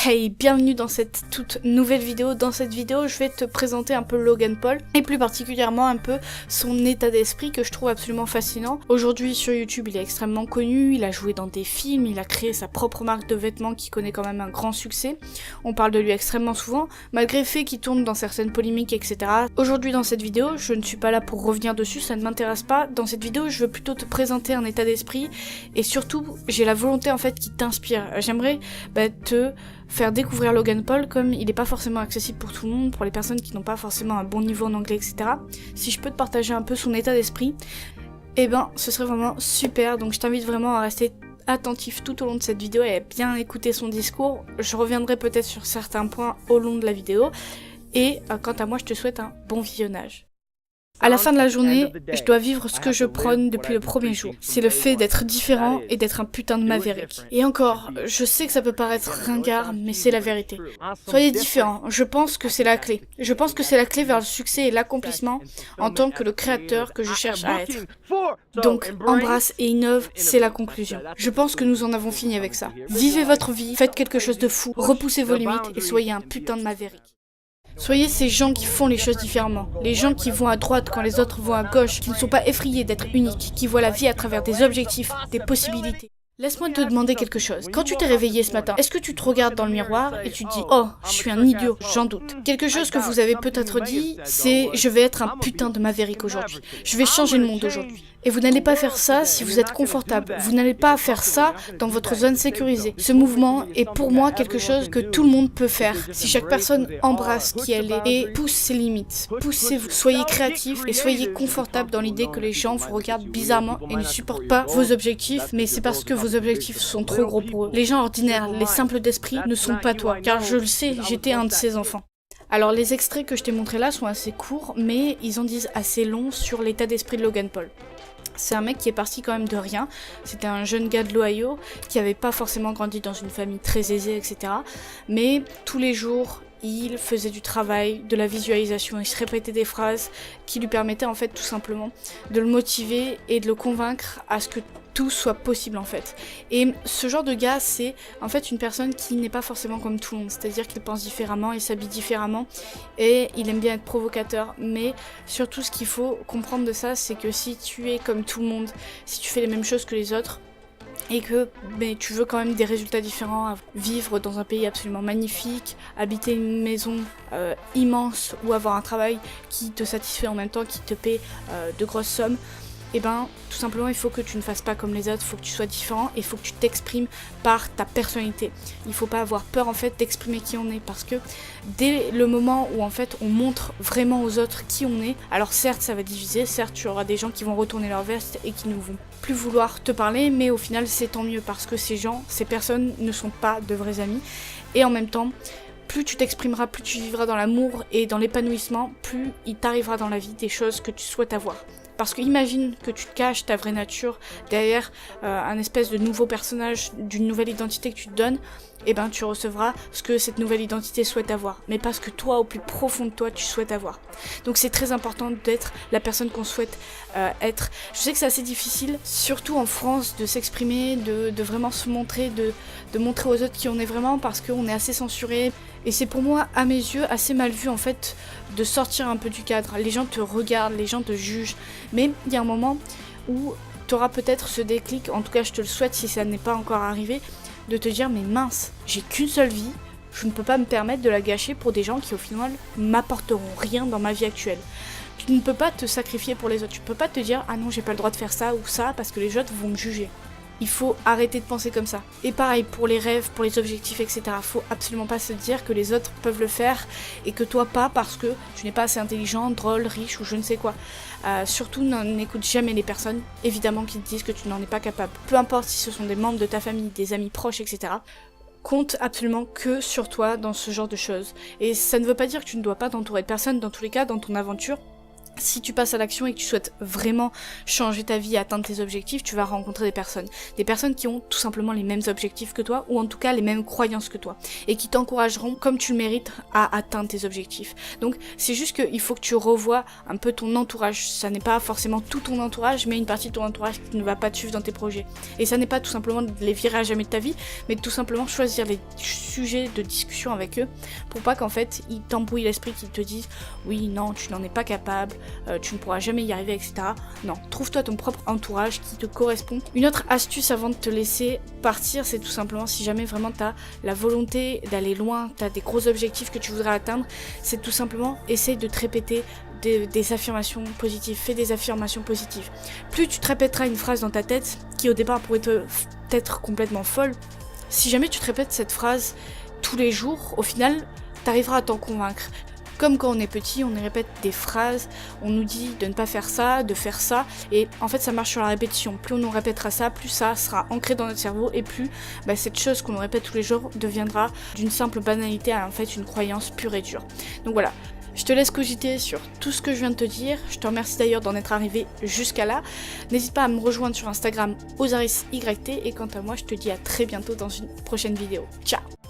Hey, bienvenue dans cette toute nouvelle vidéo. Dans cette vidéo, je vais te présenter un peu Logan Paul et plus particulièrement un peu son état d'esprit que je trouve absolument fascinant. Aujourd'hui sur YouTube, il est extrêmement connu, il a joué dans des films, il a créé sa propre marque de vêtements qui connaît quand même un grand succès. On parle de lui extrêmement souvent, malgré le fait qu'il tourne dans certaines polémiques, etc. Aujourd'hui dans cette vidéo, je ne suis pas là pour revenir dessus, ça ne m'intéresse pas. Dans cette vidéo, je veux plutôt te présenter un état d'esprit et surtout, j'ai la volonté en fait qui t'inspire. J'aimerais te faire découvrir Logan Paul comme il n'est pas forcément accessible pour tout le monde, pour les personnes qui n'ont pas forcément un bon niveau en anglais, etc. Si je peux te partager un peu son état d'esprit, eh ben ce serait vraiment super, donc je t'invite vraiment à rester attentif tout au long de cette vidéo et à bien écouter son discours. Je reviendrai peut-être sur certains points au long de la vidéo, et quant à moi je te souhaite un bon visionnage. À la fin de la journée, je dois vivre ce que je prône depuis le premier jour. C'est le fait d'être différent et d'être un putain de maverick. Et encore, je sais que ça peut paraître ringard, mais c'est la vérité. Soyez différents, je pense que c'est la clé. Je pense que c'est la clé vers le succès et l'accomplissement en tant que le créateur que je cherche à être. Donc, embrasse et innove, c'est la conclusion. Je pense que nous en avons fini avec ça. Vivez votre vie, faites quelque chose de fou, repoussez vos limites et soyez un putain de maverick. Soyez ces gens qui font les choses différemment, les gens qui vont à droite quand les autres vont à gauche, qui ne sont pas effrayés d'être uniques, qui voient la vie à travers des objectifs, des possibilités. Laisse-moi te demander quelque chose. Quand tu t'es réveillé ce matin, est-ce que tu te regardes dans le miroir et tu te dis « Oh, je suis un idiot, j'en doute ». Quelque chose que vous avez peut-être dit, c'est « Je vais être un putain de maverick aujourd'hui. Je vais changer le monde aujourd'hui ». Et vous n'allez pas faire ça si vous êtes confortable. Vous n'allez pas faire ça dans votre zone sécurisée. Ce mouvement est pour moi quelque chose que tout le monde peut faire. Si chaque personne embrasse qui elle est et pousse ses limites, poussez-vous, soyez créatifs et soyez confortable dans l'idée que les gens vous regardent bizarrement et ne supportent pas vos objectifs, mais c'est parce que vos objectifs sont trop gros pour eux. Les gens ordinaires, les simples d'esprit ne sont pas toi, car je le sais, j'étais un de ces enfants. Alors les extraits que je t'ai montrés là sont assez courts, mais ils en disent assez long sur l'état d'esprit de Logan Paul. C'est un mec qui est parti quand même de rien, c'était un jeune gars de l'Ohio qui avait pas forcément grandi dans une famille très aisée, etc. Mais tous les jours, il faisait du travail, de la visualisation, il se répétait des phrases qui lui permettaient en fait tout simplement de le motiver et de le convaincre à ce que tout soit possible en fait. Et ce genre de gars, c'est en fait une personne qui n'est pas forcément comme tout le monde, c'est-à-dire qu'il pense différemment, il s'habille différemment et il aime bien être provocateur, mais surtout ce qu'il faut comprendre de ça, c'est que si tu es comme tout le monde, si tu fais les mêmes choses que les autres, et que tu veux quand même des résultats différents, vivre dans un pays absolument magnifique, habiter une maison immense ou avoir un travail qui te satisfait en même temps, qui te paie de grosses sommes, et tout simplement il faut que tu ne fasses pas comme les autres, il faut que tu sois différent et il faut que tu t'exprimes par ta personnalité. Il faut pas avoir peur en fait d'exprimer qui on est, parce que dès le moment où en fait on montre vraiment aux autres qui on est, alors certes ça va diviser, certes tu auras des gens qui vont retourner leur veste et qui ne vont plus vouloir te parler, mais au final c'est tant mieux parce que ces gens, ces personnes ne sont pas de vrais amis, et en même temps plus tu t'exprimeras, plus tu vivras dans l'amour et dans l'épanouissement, plus il t'arrivera dans la vie des choses que tu souhaites avoir. Parce que imagine que tu te caches ta vraie nature derrière un espèce de nouveau personnage, d'une nouvelle identité que tu te donnes, et tu recevras ce que cette nouvelle identité souhaite avoir, mais pas ce que toi, au plus profond de toi, tu souhaites avoir. Donc c'est très important d'être la personne qu'on souhaite être. Je sais que c'est assez difficile, surtout en France, de s'exprimer, de vraiment se montrer, de montrer aux autres qui on est vraiment, parce qu'on est assez censuré. Et c'est pour moi, à mes yeux, assez mal vu en fait de sortir un peu du cadre. Les gens te regardent, les gens te jugent, mais il y a un moment où tu auras peut-être ce déclic, en tout cas je te le souhaite si ça n'est pas encore arrivé, de te dire mais mince, j'ai qu'une seule vie, je ne peux pas me permettre de la gâcher pour des gens qui au final m'apporteront rien dans ma vie actuelle. Tu ne peux pas te sacrifier pour les autres, tu peux pas te dire ah non j'ai pas le droit de faire ça ou ça parce que les autres vont me juger. Il faut arrêter de penser comme ça. Et pareil pour les rêves, pour les objectifs, etc. Faut absolument pas se dire que les autres peuvent le faire et que toi pas, parce que tu n'es pas assez intelligent, drôle, riche ou je ne sais quoi. Surtout n'écoute jamais les personnes, évidemment, qui te disent que tu n'en es pas capable. Peu importe si ce sont des membres de ta famille, des amis proches, etc. Compte absolument que sur toi dans ce genre de choses. Et ça ne veut pas dire que tu ne dois pas t'entourer de personnes, dans tous les cas, dans ton aventure. Si tu passes à l'action et que tu souhaites vraiment changer ta vie et atteindre tes objectifs, tu vas rencontrer des personnes qui ont tout simplement les mêmes objectifs que toi, ou en tout cas les mêmes croyances que toi, et qui t'encourageront comme tu le mérites à atteindre tes objectifs. Donc c'est juste qu'il faut que tu revoies un peu ton entourage. Ça n'est pas forcément tout ton entourage, mais une partie de ton entourage qui ne va pas te suivre dans tes projets. Et ça n'est pas tout simplement de les virer à jamais de ta vie, mais de tout simplement choisir les sujets de discussion avec eux, pour pas qu'en fait ils t'embrouillent l'esprit, qu'ils te disent oui, non, tu n'en es pas capable, tu ne pourras jamais y arriver, etc. Non, trouve-toi ton propre entourage qui te correspond. Une autre astuce avant de te laisser partir, c'est tout simplement, si jamais vraiment tu as la volonté d'aller loin, tu as des gros objectifs que tu voudrais atteindre, c'est tout simplement essaye de te répéter des affirmations positives, fais des affirmations positives. Plus tu te répéteras une phrase dans ta tête, qui au départ pourrait être complètement folle, si jamais tu te répètes cette phrase tous les jours, au final, tu arriveras à t'en convaincre. Comme quand on est petit, on répète des phrases, on nous dit de ne pas faire ça, de faire ça, et en fait ça marche sur la répétition. Plus on nous répétera ça, plus ça sera ancré dans notre cerveau, et plus cette chose qu'on nous répète tous les jours deviendra d'une simple banalité à en fait une croyance pure et dure. Donc voilà. Je te laisse cogiter sur tout ce que je viens de te dire. Je te remercie d'ailleurs d'en être arrivé jusqu'à là. N'hésite pas à me rejoindre sur Instagram OsarisYT, et quant à moi, je te dis à très bientôt dans une prochaine vidéo. Ciao!